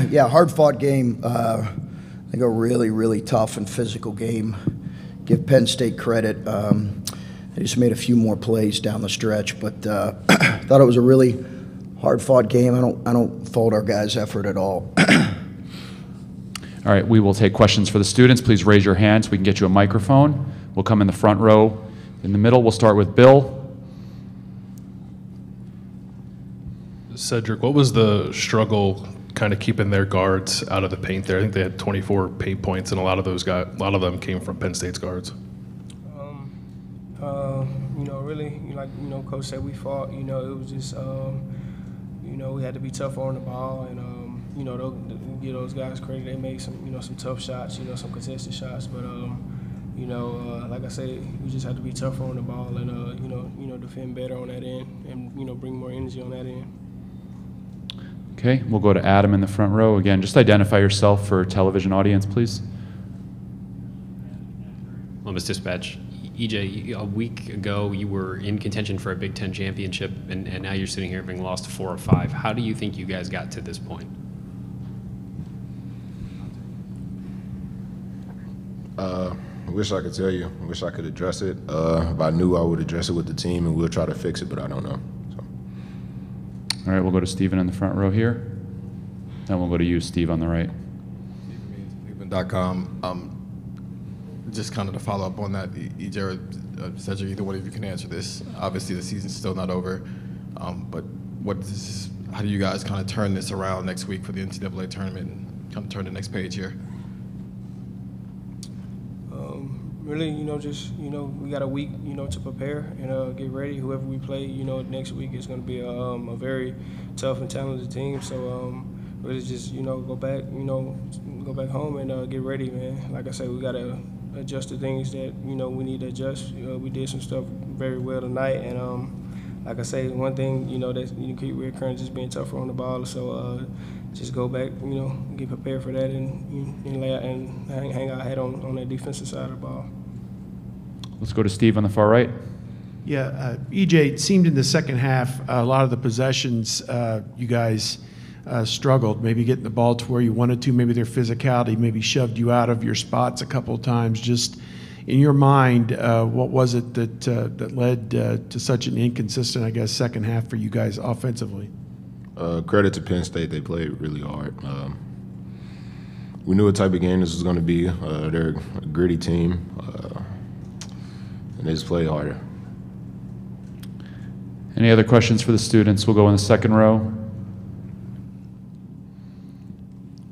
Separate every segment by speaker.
Speaker 1: Yeah, hard-fought game. I think a really, really tough and physical game. Give Penn State credit. They just made a few more plays down the stretch, but thought it was a really hard-fought game. I don't fault our guys' effort at all.
Speaker 2: All right, we will take questions for the students. Please raise your hand so we can get you a microphone. We'll come in the front row. In the middle, we'll start with Bill.
Speaker 3: Cedric, what was the struggle kind of keeping their guards out of the paint there? I think they had 24 paint points, and a lot of them came from Penn State's guards.
Speaker 4: Really, like Coach said, we fought. It was just, we had to be tougher on the ball, and give those guys credit. They made some tough shots, some contested shots, but like I said, we just had to be tougher on the ball and defend better on that end, and bring more energy on that end.
Speaker 2: Okay, we'll go to Adam in the front row. Again, just identify yourself for television audience, please.
Speaker 5: Columbus Dispatch. EJ, a week ago you were in contention for a Big Ten championship, and now you're sitting here having lost 4 or 5. How do you think you guys got to this point?
Speaker 6: I wish I could tell you. I wish I could address it. If I knew, I would address it with the team, and we'll try to fix it, but I don't know. So.
Speaker 2: All right, we'll go to Stephen in the front row here. Then we'll go to you, Steve, on the right.
Speaker 7: Stephen.com. Just kind of to follow up on that, EJ or Cedric, either one of you can answer this. Obviously, the season's still not over, but how do you guys kind of turn this around next week for the NCAA tournament and kind of turn the next page here?
Speaker 4: Really, we got a week, to prepare and get ready. Whoever we play, next week is going to be a very tough and talented team. So really, just go back home and get ready, man. Like I said, we got to adjust the things that we need to adjust. We did some stuff very well tonight, and like I say, one thing that keep reoccurring, just being tougher on the ball. So just go back, get prepared for that, and lay out and hang our head on that defensive side of the ball.
Speaker 2: Let's go to Steve on the far right.
Speaker 8: Yeah, EJ, it seemed in the second half a lot of the possessions you guys struggled, maybe getting the ball to where you wanted to, maybe their physicality maybe shoved you out of your spots a couple of times. Just in your mind, what was it that led to such an inconsistent, I guess, second half for you guys offensively?
Speaker 6: Credit to Penn State, they played really hard. We knew what type of game this was going to be. They're a gritty team, and they just played harder.
Speaker 2: Any other questions for the students? We'll go in the second row.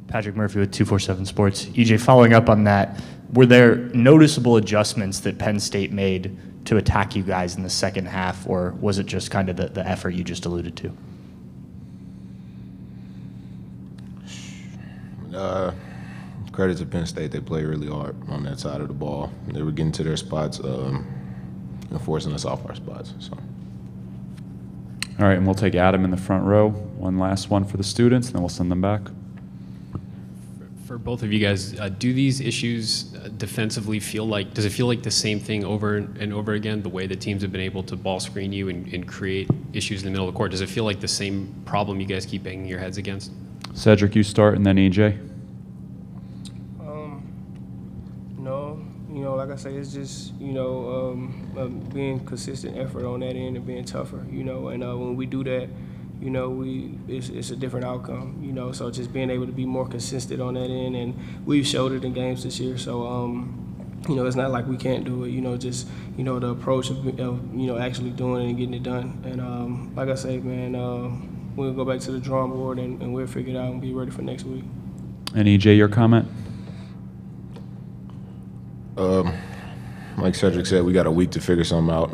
Speaker 9: Patrick Murphy with 247 Sports. EJ, following up on that, were there noticeable adjustments that Penn State made to attack you guys in the second half, or was it just kind of the effort you just alluded to?
Speaker 6: Credit to Penn State, they played really hard on that side of the ball. They were getting to their spots and forcing us off our spots. So.
Speaker 2: All right, and we'll take Adam in the front row. One last one for the students, and then we'll send them back.
Speaker 5: For both of you guys, do these issues defensively does it feel like the same thing over and over again, the way that teams have been able to ball screen you and create issues in the middle of the court? Does it feel like the same problem you guys keep banging your heads against?
Speaker 2: Cedric, you start, and then EJ.
Speaker 4: No, like I say, it's just, being consistent effort on that end and being tougher, and when we do that, it's a different outcome, so just being able to be more consistent on that end, and we've showed it in games this year, so, it's not like we can't do it, just, the approach of actually doing it and getting it done, and like I say, man, we'll go back to the drawing board and we'll figure it out and be ready for next week.
Speaker 2: And EJ, your comment?
Speaker 6: Like Cedric said, we got a week to figure something out.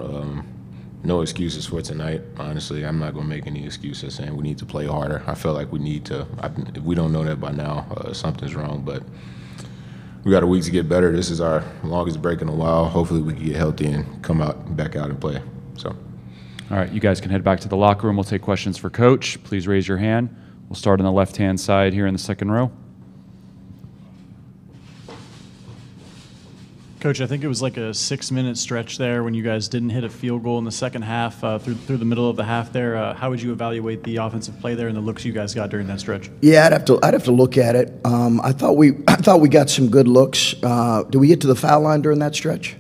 Speaker 6: No excuses for tonight. Honestly, I'm not going to make any excuses saying we need to play harder. I feel like we need to. If we don't know that by now, something's wrong. But we got a week to get better. This is our longest break in a while. Hopefully we can get healthy and come back out and play. So.
Speaker 2: All right, you guys can head back to the locker room. We'll take questions for Coach. Please raise your hand. We'll start on the left-hand side here in the second row.
Speaker 10: Coach, I think it was like a 6-minute stretch there when you guys didn't hit a field goal in the second half through the middle of the half there. How would you evaluate the offensive play there and the looks you guys got during that stretch?
Speaker 1: Yeah, I'd have to look at it. I thought we got some good looks. Did we get to the foul line during that stretch?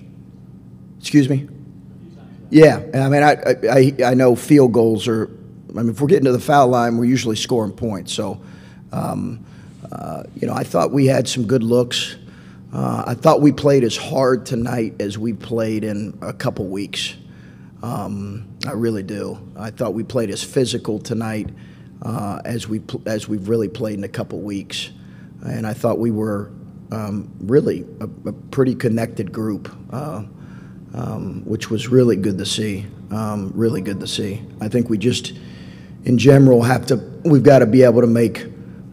Speaker 1: Excuse me? Yeah, I mean, I know field goals are. I mean, if we're getting to the foul line, we're usually scoring points. So, I thought we had some good looks. I thought we played as hard tonight as we played in a couple weeks. I really do. I thought we played as physical tonight as we've really played in a couple weeks, and I thought we were really a pretty connected group, which was really good to see. Really good to see. I think we just, in general, we've got to be able to make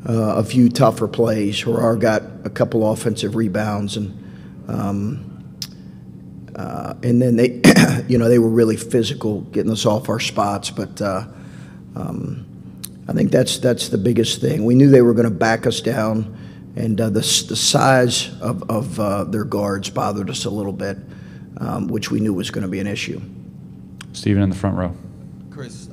Speaker 1: a few tougher plays. Harar got a couple offensive rebounds, and then they, they were really physical, getting us off our spots. But I think that's the biggest thing. We knew they were going to back us down, and the size of their guards bothered us a little bit, which we knew was going to be an issue.
Speaker 2: Stephen in the front row.
Speaker 7: Chris,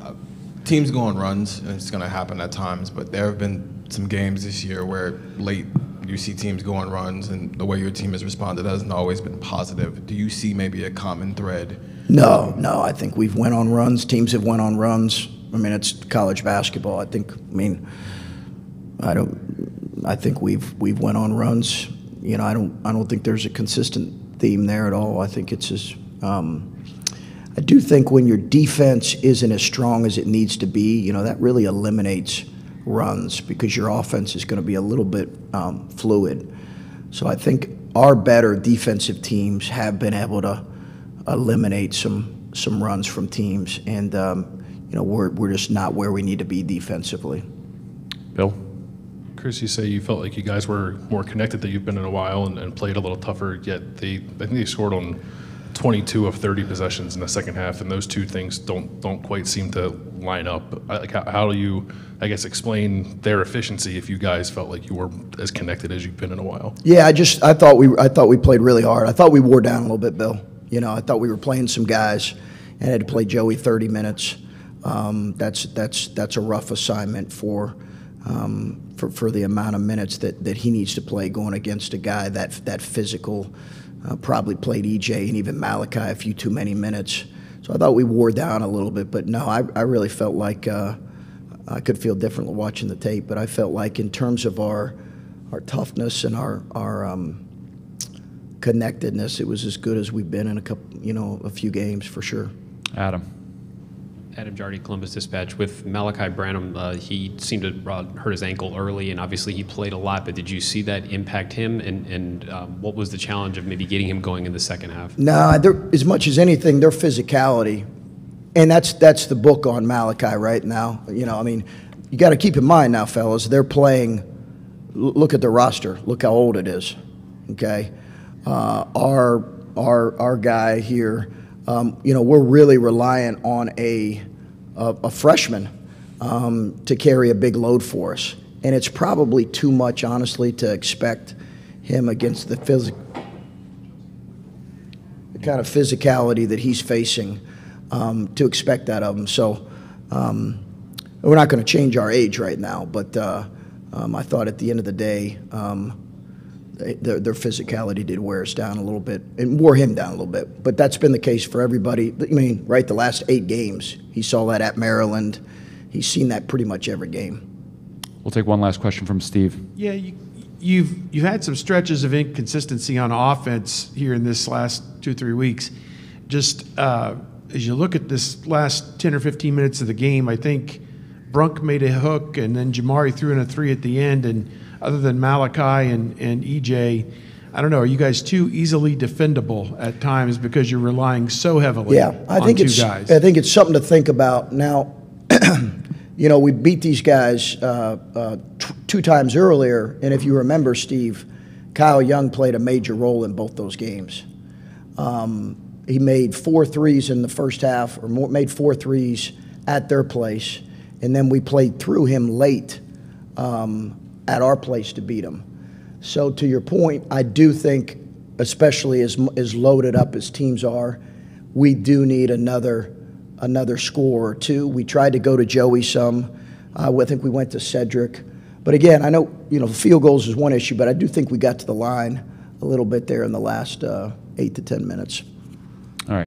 Speaker 7: teams go on runs, and it's going to happen at times, but there have been some games this year where late you see teams go on runs, and the way your team has responded hasn't always been positive. Do you see maybe a common thread?
Speaker 1: No. I think we've went on runs. Teams have went on runs. I mean, it's college basketball. I think we've went on runs. I don't think there's a consistent theme there at all. I think it's just. I do think when your defense isn't as strong as it needs to be, that really eliminates runs because your offense is going to be a little bit fluid. So I think our better defensive teams have been able to eliminate some runs from teams, and we're just not where we need to be defensively.
Speaker 2: Bill?
Speaker 3: Chris, you say you felt like you guys were more connected than you've been in a while and played a little tougher, yet I think they scored on 22 of 30 possessions in the second half, and those two things don't quite seem to line up. How do you, I guess, explain their efficiency if you guys felt like you were as connected as you've been in a while? Yeah,
Speaker 1: I thought we played really hard. I thought we wore down a little bit, Bill. I thought we were playing some guys and had to play Joey 30 minutes. That's a rough assignment for the amount of minutes that he needs to play going against a guy that physical. Probably played EJ and even Malachi a few too many minutes. So I thought we wore down a little bit. But no, I really felt like I could feel differently watching the tape. But I felt like in terms of our toughness and our connectedness, it was as good as we've been in a few games for sure.
Speaker 2: Adam
Speaker 5: Jardy, Columbus Dispatch. With Malachi Branham, he seemed to hurt his ankle early, and obviously he played a lot, but did you see that impact him? And what was the challenge of maybe getting him going in the second half?
Speaker 1: No, as much as anything, their physicality, and that's the book on Malachi right now. You got to keep in mind now, fellas, they're playing, look at the roster. Look how old it is, okay? Our guy here, we're really reliant on a freshman to carry a big load for us. And it's probably too much, honestly, to expect him against the kind of physicality that he's facing, to expect that of him. So we're not going to change our age right now, but I thought at the end of the day, their physicality did wear us down a little bit and wore him down a little bit. But that's been the case for everybody. Right, the last 8 games, he saw that at Maryland. He's seen that pretty much every game.
Speaker 2: We'll take one last question from Steve.
Speaker 8: Yeah, you've had some stretches of inconsistency on offense here in this last 2-3 weeks. Just as you look at this last 10 or 15 minutes of the game, I think Brunk made a hook, and then Jamari threw in a 3 at the end, and other than Malachi and EJ, I don't know, are you guys too easily defendable at times because you're relying so heavily on two guys?
Speaker 1: I think it's something to think about. Now, we beat these guys 2 times earlier, and if you remember, Steve, Kyle Young played a major role in both those games. He made 4 threes in the first half, or made 4 threes at their place, and then we played through him late at our place to beat them. So to your point, I do think especially as loaded up as teams are, we do need another score or two. We tried to go to Joey some. I think we went to Cedric. But again, I know, field goals is one issue, but I do think we got to the line a little bit there in the last 8 to 10 minutes.